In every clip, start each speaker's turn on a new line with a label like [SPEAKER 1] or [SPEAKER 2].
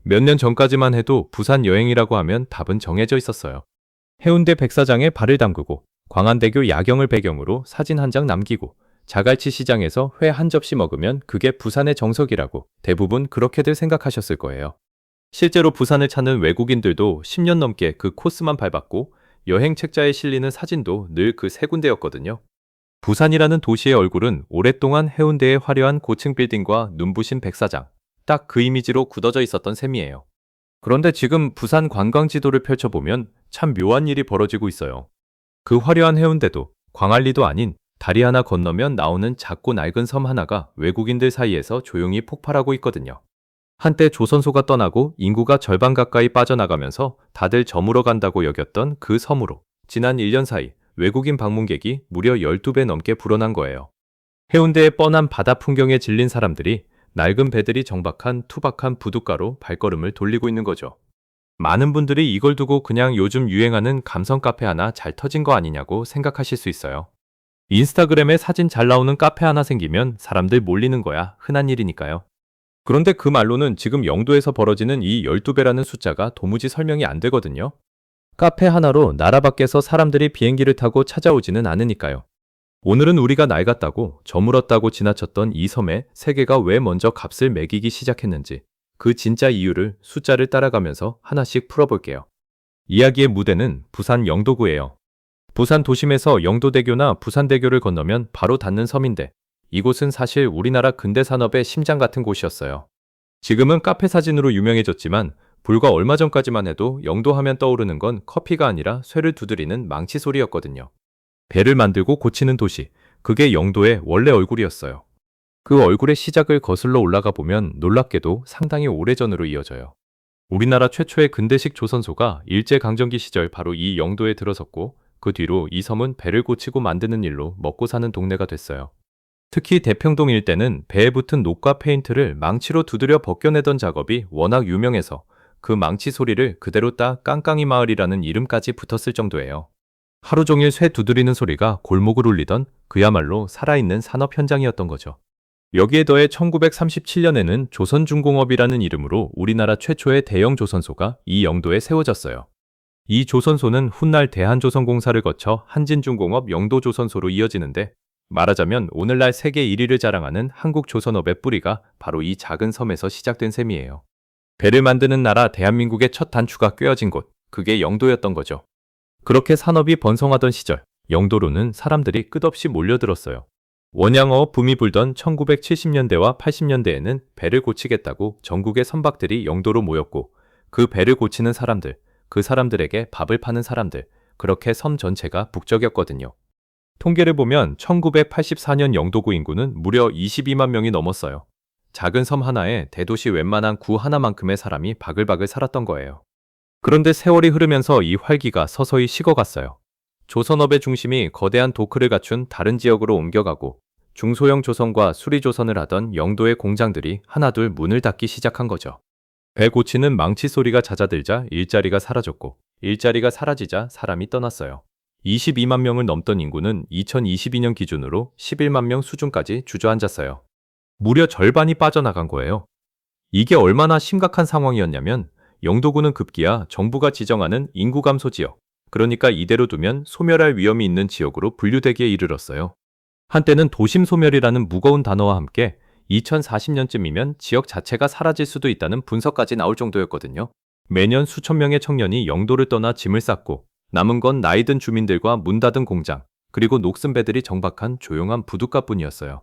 [SPEAKER 1] 몇 년 전까지만 해도 부산 여행이라고 하면 답은 정해져 있었어요. 해운대 백사장에 발을 담그고 광안대교 야경을 배경으로 사진 한 장 남기고 자갈치 시장에서 회 한 접시 먹으면 그게 부산의 정석이라고 대부분 그렇게들 생각하셨을 거예요. 실제로 부산을 찾는 외국인들도 10년 넘게 그 코스만 밟았고 여행 책자에 실리는 사진도 늘 그 세 군데였거든요. 부산이라는 도시의 얼굴은 오랫동안 해운대의 화려한 고층 빌딩과 눈부신 백사장, 딱 그 이미지로 굳어져 있었던 셈이에요. 그런데 지금 부산 관광 지도를 펼쳐보면 참 묘한 일이 벌어지고 있어요. 그 화려한 해운대도 광안리도 아닌 다리 하나 건너면 나오는 작고 낡은 섬 하나가 외국인들 사이에서 조용히 폭발하고 있거든요. 한때 조선소가 떠나고 인구가 절반 가까이 빠져나가면서 다들 저물어 간다고 여겼던 그 섬으로 지난 1년 사이 외국인 방문객이 무려 12배 넘게 불어난 거예요. 해운대의 뻔한 바다 풍경에 질린 사람들이 낡은 배들이 정박한 투박한 부둣가로 발걸음을 돌리고 있는 거죠. 많은 분들이 이걸 두고 그냥 요즘 유행하는 감성 카페 하나 잘 터진 거 아니냐고 생각하실 수 있어요. 인스타그램에 사진 잘 나오는 카페 하나 생기면 사람들 몰리는 거야 흔한 일이니까요. 그런데 그 말로는 지금 영도에서 벌어지는 이 12배라는 숫자가 도무지 설명이 안 되거든요. 카페 하나로 나라 밖에서 사람들이 비행기를 타고 찾아오지는 않으니까요. 오늘은 우리가 낡았다고 저물었다고 지나쳤던 이 섬에 세계가 왜 먼저 값을 매기기 시작했는지 그 진짜 이유를 숫자를 따라가면서 하나씩 풀어볼게요. 이야기의 무대는 부산 영도구예요. 부산 도심에서 영도대교나 부산대교를 건너면 바로 닿는 섬인데 이곳은 사실 우리나라 근대 산업의 심장 같은 곳이었어요. 지금은 카페 사진으로 유명해졌지만 불과 얼마 전까지만 해도 영도 하면 떠오르는 건 커피가 아니라 쇠를 두드리는 망치 소리였거든요. 배를 만들고 고치는 도시, 그게 영도의 원래 얼굴이었어요. 그 얼굴의 시작을 거슬러 올라가 보면 놀랍게도 상당히 오래전으로 이어져요. 우리나라 최초의 근대식 조선소가 일제강점기 시절 바로 이 영도에 들어섰고 그 뒤로 이 섬은 배를 고치고 만드는 일로 먹고 사는 동네가 됐어요. 특히 대평동 일대는 배에 붙은 녹과 페인트를 망치로 두드려 벗겨내던 작업이 워낙 유명해서 그 망치 소리를 그대로 따 깡깡이 마을이라는 이름까지 붙었을 정도예요. 하루 종일 쇠 두드리는 소리가 골목을 울리던 그야말로 살아있는 산업 현장이었던 거죠. 여기에 더해 1937년에는 조선중공업이라는 이름으로 우리나라 최초의 대형 조선소가 이 영도에 세워졌어요. 이 조선소는 훗날 대한조선공사를 거쳐 한진중공업 영도조선소로 이어지는데 말하자면 오늘날 세계 1위를 자랑하는 한국조선업의 뿌리가 바로 이 작은 섬에서 시작된 셈이에요. 배를 만드는 나라 대한민국의 첫 단추가 꿰어진 곳, 그게 영도였던 거죠. 그렇게 산업이 번성하던 시절, 영도로는 사람들이 끝없이 몰려들었어요. 원양어업 붐이 불던 1970년대와 80년대에는 배를 고치겠다고 전국의 선박들이 영도로 모였고 그 배를 고치는 사람들, 그 사람들에게 밥을 파는 사람들, 그렇게 섬 전체가 북적였거든요. 통계를 보면 1984년 영도구 인구는 무려 22만 명이 넘었어요. 작은 섬 하나에 대도시 웬만한 구 하나만큼의 사람이 바글바글 살았던 거예요. 그런데 세월이 흐르면서 이 활기가 서서히 식어갔어요. 조선업의 중심이 거대한 도크를 갖춘 다른 지역으로 옮겨가고 중소형 조선과 수리조선을 하던 영도의 공장들이 하나둘 문을 닫기 시작한 거죠. 배 고치는 망치 소리가 잦아들자 일자리가 사라졌고 일자리가 사라지자 사람이 떠났어요. 22만 명을 넘던 인구는 2022년 기준으로 11만 명 수준까지 주저앉았어요. 무려 절반이 빠져나간 거예요. 이게 얼마나 심각한 상황이었냐면 영도구는 급기야 정부가 지정하는 인구 감소 지역, 그러니까 이대로 두면 소멸할 위험이 있는 지역으로 분류되기에 이르렀어요. 한때는 도심 소멸이라는 무거운 단어와 함께 2040년쯤이면 지역 자체가 사라질 수도 있다는 분석까지 나올 정도였거든요. 매년 수천 명의 청년이 영도를 떠나 짐을 쌌고 남은 건 나이 든 주민들과 문 닫은 공장, 그리고 녹슨 배들이 정박한 조용한 부둣가뿐이었어요.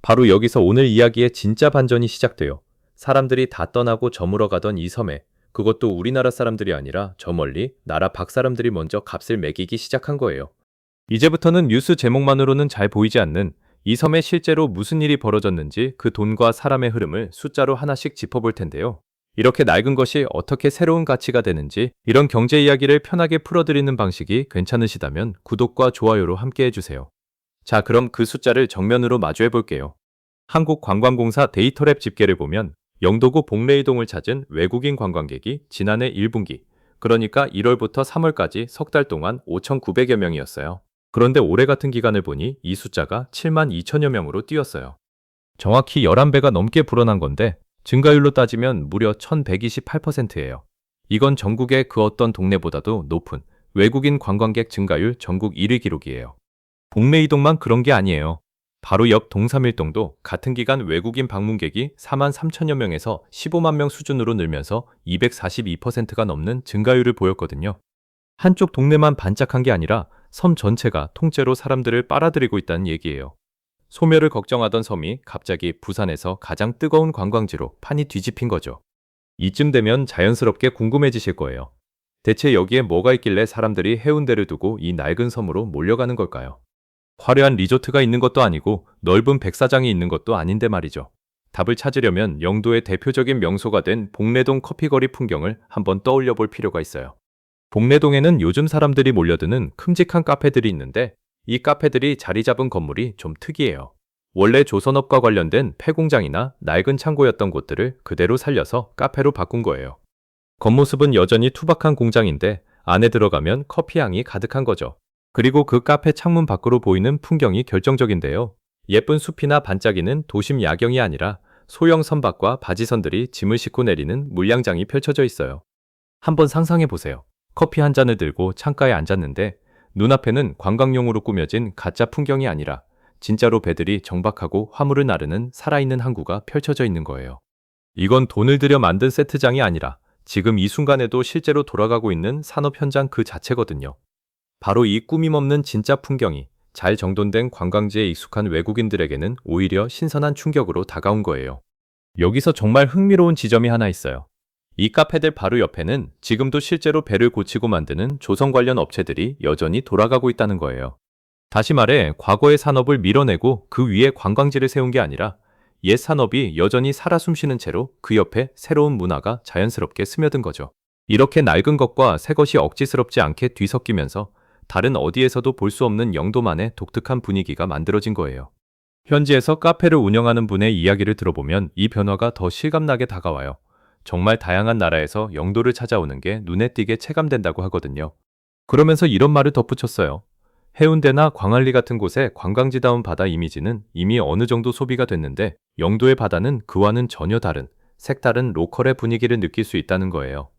[SPEAKER 1] 바로 여기서 오늘 이야기의 진짜 반전이 시작돼요. 사람들이 다 떠나고 저물어가던 이 섬에 그것도 우리나라 사람들이 아니라 저 멀리 나라 밖 사람들이 먼저 값을 매기기 시작한 거예요. 이제부터는 뉴스 제목만으로는 잘 보이지 않는 이 섬에 실제로 무슨 일이 벌어졌는지 그 돈과 사람의 흐름을 숫자로 하나씩 짚어볼 텐데요. 이렇게 낡은 것이 어떻게 새로운 가치가 되는지 이런 경제 이야기를 편하게 풀어드리는 방식이 괜찮으시다면 구독과 좋아요로 함께 해주세요. 자, 그럼 그 숫자를 정면으로 마주해 볼게요. 한국관광공사 데이터랩 집계를 보면 영도구 복레이동을 찾은 외국인 관광객이 지난해 1분기, 그러니까 1월부터 3월까지 석 달 동안 5,900여 명이었어요. 그런데 올해 같은 기간을 보니 이 숫자가 7만 2천여 명으로 뛰었어요. 정확히 11배가 넘게 불어난 건데 증가율로 따지면 무려 1128%예요. 이건 전국의 그 어떤 동네보다도 높은 외국인 관광객 증가율 전국 1위 기록이에요. 동네 이동만 그런 게 아니에요. 바로 옆 동삼일동도 같은 기간 외국인 방문객이 4만 3천여 명에서 15만 명 수준으로 늘면서 242%가 넘는 증가율을 보였거든요. 한쪽 동네만 반짝한 게 아니라 섬 전체가 통째로 사람들을 빨아들이고 있다는 얘기예요. 소멸을 걱정하던 섬이 갑자기 부산에서 가장 뜨거운 관광지로 판이 뒤집힌 거죠. 이쯤 되면 자연스럽게 궁금해지실 거예요. 대체 여기에 뭐가 있길래 사람들이 해운대를 두고 이 낡은 섬으로 몰려가는 걸까요? 화려한 리조트가 있는 것도 아니고 넓은 백사장이 있는 것도 아닌데 말이죠. 답을 찾으려면 영도의 대표적인 명소가 된 복례동 커피거리 풍경을 한번 떠올려 볼 필요가 있어요. 복례동에는 요즘 사람들이 몰려드는 큼직한 카페들이 있는데 이 카페들이 자리 잡은 건물이 좀 특이해요. 원래 조선업과 관련된 폐공장이나 낡은 창고였던 곳들을 그대로 살려서 카페로 바꾼 거예요. 겉모습은 여전히 투박한 공장인데 안에 들어가면 커피향이 가득한 거죠. 그리고 그 카페 창문 밖으로 보이는 풍경이 결정적인데요. 예쁜 숲이나 반짝이는 도심 야경이 아니라 소형 선박과 바지선들이 짐을 싣고 내리는 물량장이 펼쳐져 있어요. 한번 상상해 보세요. 커피 한 잔을 들고 창가에 앉았는데 눈앞에는 관광용으로 꾸며진 가짜 풍경이 아니라 진짜로 배들이 정박하고 화물을 나르는 살아있는 항구가 펼쳐져 있는 거예요. 이건 돈을 들여 만든 세트장이 아니라 지금 이 순간에도 실제로 돌아가고 있는 산업 현장 그 자체거든요. 바로 이 꾸밈없는 진짜 풍경이 잘 정돈된 관광지에 익숙한 외국인들에게는 오히려 신선한 충격으로 다가온 거예요. 여기서 정말 흥미로운 지점이 하나 있어요. 이 카페들 바로 옆에는 지금도 실제로 배를 고치고 만드는 조선 관련 업체들이 여전히 돌아가고 있다는 거예요. 다시 말해 과거의 산업을 밀어내고 그 위에 관광지를 세운 게 아니라 옛 산업이 여전히 살아 숨쉬는 채로 그 옆에 새로운 문화가 자연스럽게 스며든 거죠. 이렇게 낡은 것과 새 것이 억지스럽지 않게 뒤섞이면서 다른 어디에서도 볼 수 없는 영도만의 독특한 분위기가 만들어진 거예요. 현지에서 카페를 운영하는 분의 이야기를 들어보면 이 변화가 더 실감나게 다가와요. 정말 다양한 나라에서 영도를 찾아오는 게 눈에 띄게 체감된다고 하거든요. 그러면서 이런 말을 덧붙였어요. 해운대나 광안리 같은 곳의 관광지다운 바다 이미지는 이미 어느 정도 소비가 됐는데 영도의 바다는 그와는 전혀 다른 색다른 로컬의 분위기를 느낄 수 있다는 거예요.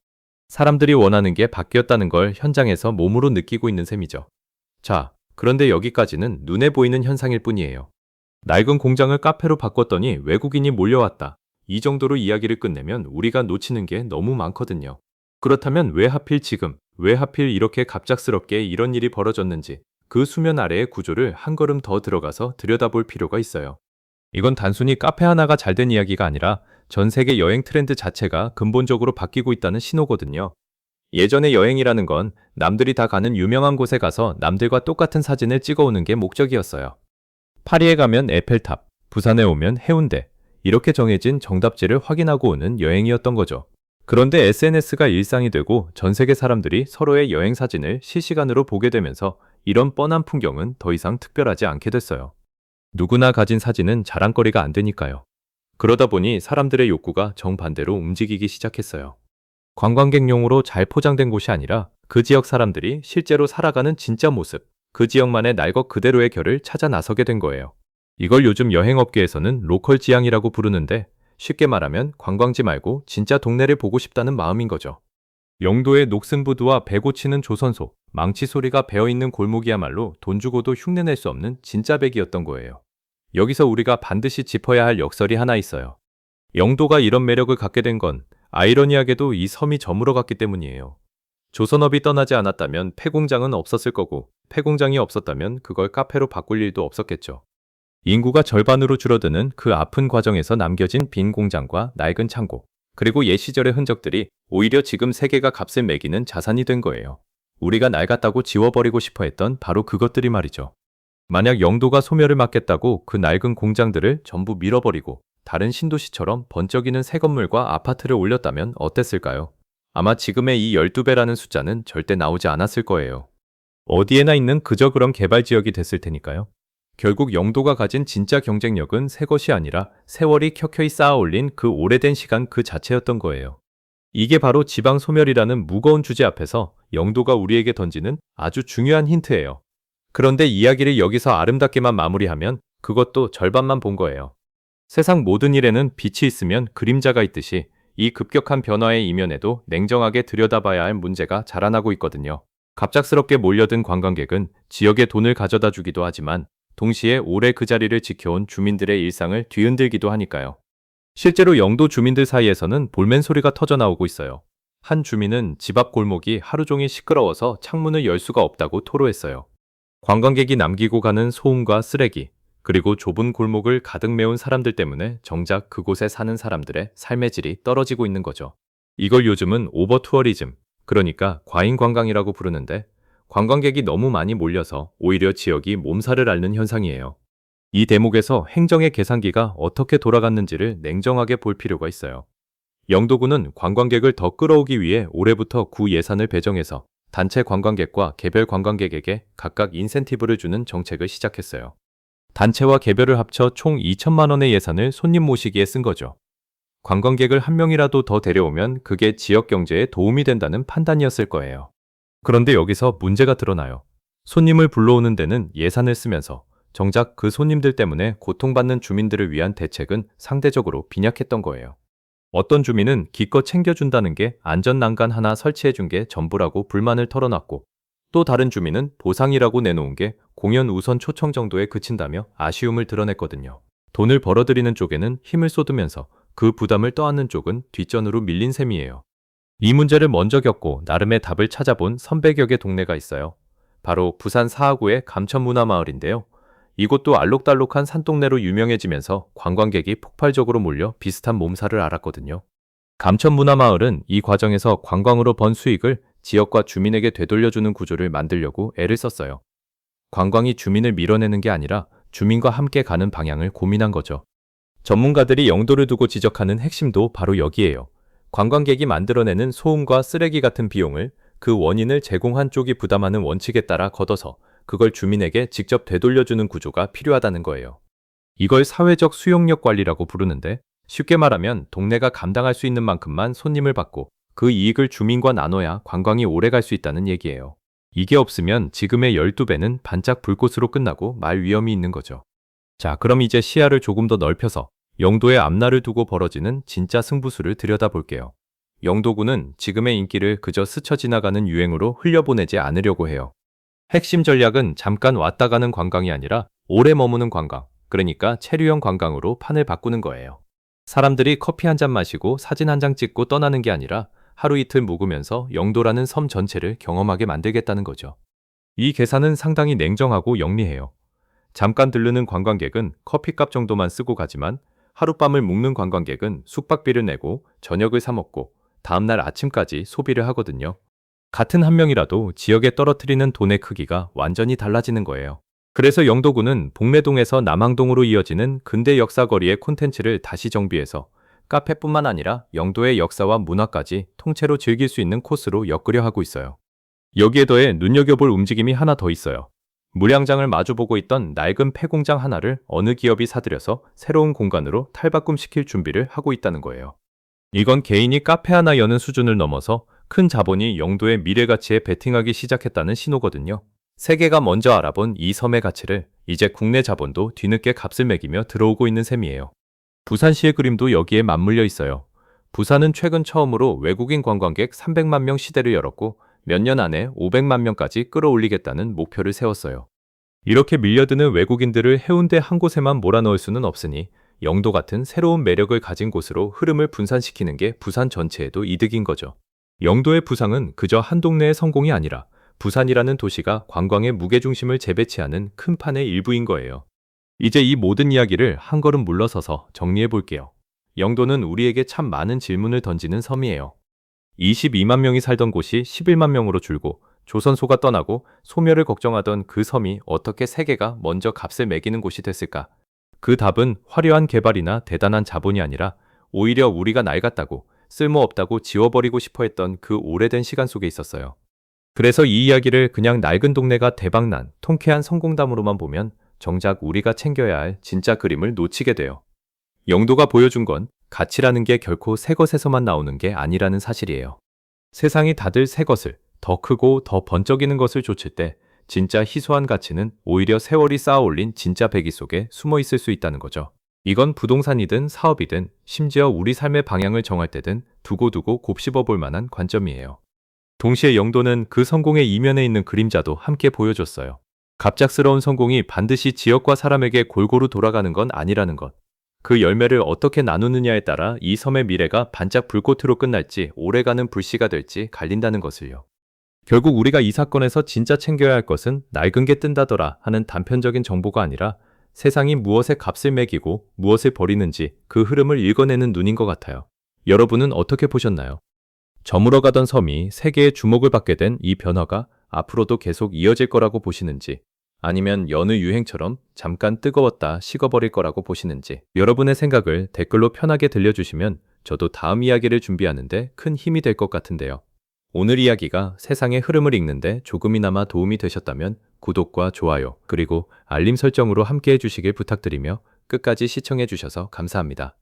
[SPEAKER 1] 사람들이 원하는 게 바뀌었다는 걸 현장에서 몸으로 느끼고 있는 셈이죠. 자, 그런데 여기까지는 눈에 보이는 현상일 뿐이에요. 낡은 공장을 카페로 바꿨더니 외국인이 몰려왔다. 이 정도로 이야기를 끝내면 우리가 놓치는 게 너무 많거든요. 그렇다면 왜 하필 지금, 왜 하필 이렇게 갑작스럽게 이런 일이 벌어졌는지 그 수면 아래의 구조를 한 걸음 더 들어가서 들여다볼 필요가 있어요. 이건 단순히 카페 하나가 잘된 이야기가 아니라 전 세계 여행 트렌드 자체가 근본적으로 바뀌고 있다는 신호거든요. 예전에 여행이라는 건 남들이 다 가는 유명한 곳에 가서 남들과 똑같은 사진을 찍어오는 게 목적이었어요. 파리에 가면 에펠탑, 부산에 오면 해운대, 이렇게 정해진 정답지를 확인하고 오는 여행이었던 거죠. 그런데 SNS가 일상이 되고 전 세계 사람들이 서로의 여행 사진을 실시간으로 보게 되면서 이런 뻔한 풍경은 더 이상 특별하지 않게 됐어요. 누구나 가진 사진은 자랑거리가 안 되니까요. 그러다 보니 사람들의 욕구가 정반대로 움직이기 시작했어요. 관광객용으로 잘 포장된 곳이 아니라 그 지역 사람들이 실제로 살아가는 진짜 모습, 그 지역만의 날 것 그대로의 결을 찾아 나서게 된 거예요. 이걸 요즘 여행업계에서는 로컬 지향이라고 부르는데 쉽게 말하면 관광지 말고 진짜 동네를 보고 싶다는 마음인 거죠. 영도의 녹슨부두와 배 고치는 조선소, 망치 소리가 배어있는 골목이야말로 돈 주고도 흉내낼 수 없는 진짜 백이었던 거예요. 여기서 우리가 반드시 짚어야 할 역설이 하나 있어요. 영도가 이런 매력을 갖게 된 건 아이러니하게도 이 섬이 저물어갔기 때문이에요. 조선업이 떠나지 않았다면 폐공장은 없었을 거고 폐공장이 없었다면 그걸 카페로 바꿀 일도 없었겠죠. 인구가 절반으로 줄어드는 그 아픈 과정에서 남겨진 빈 공장과 낡은 창고, 그리고 옛 시절의 흔적들이 오히려 지금 세계가 값을 매기는 자산이 된 거예요. 우리가 낡았다고 지워버리고 싶어 했던 바로 그것들이 말이죠. 만약 영도가 소멸을 막겠다고 그 낡은 공장들을 전부 밀어버리고 다른 신도시처럼 번쩍이는 새 건물과 아파트를 올렸다면 어땠을까요? 아마 지금의 이 12배라는 숫자는 절대 나오지 않았을 거예요. 어디에나 있는 그저 그런 개발 지역이 됐을 테니까요. 결국 영도가 가진 진짜 경쟁력은 새 것이 아니라 세월이 켜켜이 쌓아 올린 그 오래된 시간 그 자체였던 거예요. 이게 바로 지방 소멸이라는 무거운 주제 앞에서 영도가 우리에게 던지는 아주 중요한 힌트예요. 그런데 이야기를 여기서 아름답게만 마무리하면 그것도 절반만 본 거예요. 세상 모든 일에는 빛이 있으면 그림자가 있듯이 이 급격한 변화의 이면에도 냉정하게 들여다봐야 할 문제가 자라나고 있거든요. 갑작스럽게 몰려든 관광객은 지역에 돈을 가져다 주기도 하지만 동시에 오래 그 자리를 지켜온 주민들의 일상을 뒤흔들기도 하니까요. 실제로 영도 주민들 사이에서는 볼멘 소리가 터져 나오고 있어요. 한 주민은 집 앞 골목이 하루 종일 시끄러워서 창문을 열 수가 없다고 토로했어요. 관광객이 남기고 가는 소음과 쓰레기, 그리고 좁은 골목을 가득 메운 사람들 때문에 정작 그곳에 사는 사람들의 삶의 질이 떨어지고 있는 거죠. 이걸 요즘은 오버 투어리즘, 그러니까 과잉 관광이라고 부르는데 관광객이 너무 많이 몰려서 오히려 지역이 몸살을 앓는 현상이에요. 이 대목에서 행정의 계산기가 어떻게 돌아갔는지를 냉정하게 볼 필요가 있어요. 영도구는 관광객을 더 끌어오기 위해 올해부터 구 예산을 배정해서 단체 관광객과 개별 관광객에게 각각 인센티브를 주는 정책을 시작했어요. 단체와 개별을 합쳐 총 2천만 원의 예산을 손님 모시기에 쓴 거죠. 관광객을 한 명이라도 더 데려오면 그게 지역 경제에 도움이 된다는 판단이었을 거예요. 그런데 여기서 문제가 드러나요. 손님을 불러오는 데는 예산을 쓰면서 정작 그 손님들 때문에 고통받는 주민들을 위한 대책은 상대적으로 빈약했던 거예요. 어떤 주민은 기껏 챙겨준다는 게 안전난간 하나 설치해준 게 전부라고 불만을 털어놨고, 또 다른 주민은 보상이라고 내놓은 게 공연 우선 초청 정도에 그친다며 아쉬움을 드러냈거든요. 돈을 벌어들이는 쪽에는 힘을 쏟으면서 그 부담을 떠안는 쪽은 뒷전으로 밀린 셈이에요. 이 문제를 먼저 겪고 나름의 답을 찾아본 선배격의 동네가 있어요. 바로 부산 사하구의 감천문화마을인데요. 이곳도 알록달록한 산동네로 유명해지면서 관광객이 폭발적으로 몰려 비슷한 몸살을 앓았거든요. 감천문화마을은 이 과정에서 관광으로 번 수익을 지역과 주민에게 되돌려주는 구조를 만들려고 애를 썼어요. 관광이 주민을 밀어내는 게 아니라 주민과 함께 가는 방향을 고민한 거죠. 전문가들이 영도를 두고 지적하는 핵심도 바로 여기에요. 관광객이 만들어내는 소음과 쓰레기 같은 비용을 그 원인을 제공한 쪽이 부담하는 원칙에 따라 걷어서 그걸 주민에게 직접 되돌려주는 구조가 필요하다는 거예요. 이걸 사회적 수용력 관리라고 부르는데 쉽게 말하면 동네가 감당할 수 있는 만큼만 손님을 받고 그 이익을 주민과 나눠야 관광이 오래 갈 수 있다는 얘기예요. 이게 없으면 지금의 12배는 반짝 불꽃으로 끝나고 말 위험이 있는 거죠. 자, 그럼 이제 시야를 조금 더 넓혀서 영도의 앞날을 두고 벌어지는 진짜 승부수를 들여다볼게요. 영도구는 지금의 인기를 그저 스쳐 지나가는 유행으로 흘려보내지 않으려고 해요. 핵심 전략은 잠깐 왔다 가는 관광이 아니라 오래 머무는 관광, 그러니까 체류형 관광으로 판을 바꾸는 거예요. 사람들이 커피 한 잔 마시고 사진 한 장 찍고 떠나는 게 아니라 하루 이틀 묵으면서 영도라는 섬 전체를 경험하게 만들겠다는 거죠. 이 계산은 상당히 냉정하고 영리해요. 잠깐 들르는 관광객은 커피값 정도만 쓰고 가지만 하룻밤을 묵는 관광객은 숙박비를 내고 저녁을 사 먹고 다음날 아침까지 소비를 하거든요. 같은 한 명이라도 지역에 떨어뜨리는 돈의 크기가 완전히 달라지는 거예요. 그래서 영도구는 복내동에서 남항동으로 이어지는 근대 역사거리의 콘텐츠를 다시 정비해서 카페뿐만 아니라 영도의 역사와 문화까지 통째로 즐길 수 있는 코스로 엮으려 하고 있어요. 여기에 더해 눈여겨볼 움직임이 하나 더 있어요. 물양장을 마주보고 있던 낡은 폐공장 하나를 어느 기업이 사들여서 새로운 공간으로 탈바꿈시킬 준비를 하고 있다는 거예요. 이건 개인이 카페 하나 여는 수준을 넘어서 큰 자본이 영도의 미래 가치에 베팅하기 시작했다는 신호거든요. 세계가 먼저 알아본 이 섬의 가치를 이제 국내 자본도 뒤늦게 값을 매기며 들어오고 있는 셈이에요. 부산시의 그림도 여기에 맞물려 있어요. 부산은 최근 처음으로 외국인 관광객 300만 명 시대를 열었고 몇 년 안에 500만 명까지 끌어올리겠다는 목표를 세웠어요. 이렇게 밀려드는 외국인들을 해운대 한 곳에만 몰아넣을 수는 없으니 영도 같은 새로운 매력을 가진 곳으로 흐름을 분산시키는 게 부산 전체에도 이득인 거죠. 영도의 부상은 그저 한 동네의 성공이 아니라 부산이라는 도시가 관광의 무게중심을 재배치하는 큰 판의 일부인 거예요. 이제 이 모든 이야기를 한 걸음 물러서서 정리해 볼게요. 영도는 우리에게 참 많은 질문을 던지는 섬이에요. 22만 명이 살던 곳이 11만 명으로 줄고 조선소가 떠나고 소멸을 걱정하던 그 섬이 어떻게 세계가 먼저 값을 매기는 곳이 됐을까? 그 답은 화려한 개발이나 대단한 자본이 아니라 오히려 우리가 낡았다고 쓸모없다고 지워버리고 싶어 했던 그 오래된 시간 속에 있었어요. 그래서 이 이야기를 그냥 낡은 동네가 대박난 통쾌한 성공담으로만 보면 정작 우리가 챙겨야 할 진짜 그림을 놓치게 돼요. 영도가 보여준 건 가치라는 게 결코 새 것에서만 나오는 게 아니라는 사실이에요. 세상이 다들 새 것을, 더 크고 더 번쩍이는 것을 좇을 때 진짜 희소한 가치는 오히려 세월이 쌓아 올린 진짜 배기 속에 숨어 있을 수 있다는 거죠. 이건 부동산이든 사업이든 심지어 우리 삶의 방향을 정할 때든 두고두고 곱씹어 볼 만한 관점이에요. 동시에 영도는 그 성공의 이면에 있는 그림자도 함께 보여줬어요. 갑작스러운 성공이 반드시 지역과 사람에게 골고루 돌아가는 건 아니라는 것. 그 열매를 어떻게 나누느냐에 따라 이 섬의 미래가 반짝 불꽃으로 끝날지 오래가는 불씨가 될지 갈린다는 것을요. 결국 우리가 이 사건에서 진짜 챙겨야 할 것은 낡은 게 뜬다더라 하는 단편적인 정보가 아니라 세상이 무엇에 값을 매기고 무엇을 버리는지 그 흐름을 읽어내는 눈인 것 같아요. 여러분은 어떻게 보셨나요? 저물어가던 섬이 세계의 주목을 받게 된 이 변화가 앞으로도 계속 이어질 거라고 보시는지, 아니면 여느 유행처럼 잠깐 뜨거웠다 식어버릴 거라고 보시는지, 여러분의 생각을 댓글로 편하게 들려주시면 저도 다음 이야기를 준비하는데 큰 힘이 될 것 같은데요. 오늘 이야기가 세상의 흐름을 읽는데 조금이나마 도움이 되셨다면 구독과 좋아요, 그리고 알림 설정으로 함께 해주시길 부탁드리며 끝까지 시청해주셔서 감사합니다.